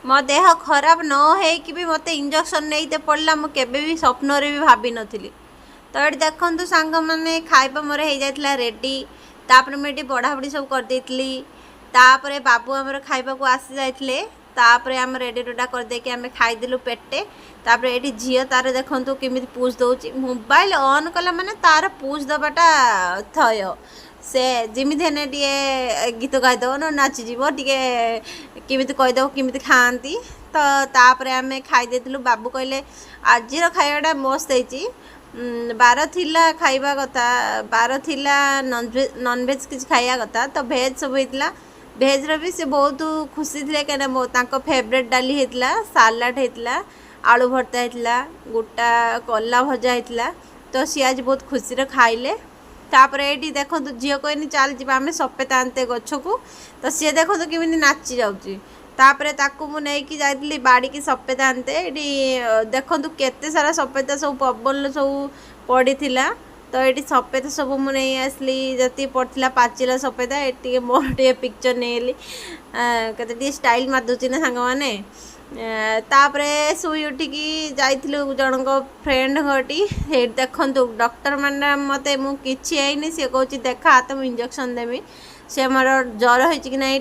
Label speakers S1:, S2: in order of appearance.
S1: मो देह खराब न हो भी मत इंजेक्शन नहीं पड़ा मुझे भी स्वप्न भी भाभी नी। तो ये देखु सांग मैंने खाइबा मोर हो जाता रेडी तापर मुझे पढ़ापढ़ी सब करदेली तापर बाबू आमर खाइबा को आसी जाते तापर आम रेडी रुडा करदेकि आम खाईदेलु पेटे तापर ये झील तार देखु केमी पुष दौर मोबाइल ऑन कला माने तार पुष दबाटा थय से जमी हेने टे गीत गाईदेव न नाचीज टे कहीदेव केमी खाती तो तापर आम खाईदेलु बाबू कहले आज खाइबाटा मस्त होती बार थिला खाइबा कथा बार थिला नॉनवेज किसी खाइबा कथा तो भेज सब होता भेज री से बहुत खुशी थे कहीं फेवरेट डाली होता सालाड होता आलू भर्ता होता गोटा कला भजा होता तो सी आज बहुत खुशी खाइले तापर ये देखो झील कहनी चल जा आम सपेता आनते गछ को तो सी देखो केमी नाची जाऊँगी तापर ताकू मु नहीं जाइली बाड़ी की सपेता आनते ये देखु केते सारा सपेता सब पवन सब पड़ी तो ये सपेता सब मु नहीं आसली जति पड़ता पाचिला सपेता ये मोर टे पिक्चर नहीं के स्टाइल मारदे ना सांग मैंने तापर शुई उठिकी जाइलु जनक फ्रेंड घटी देखु डॉक्टर मैंने मत मुझे सी कहूँ देखा तो मुझे इंजेक्शन देमी से मोर ज्वर हो कि नहीं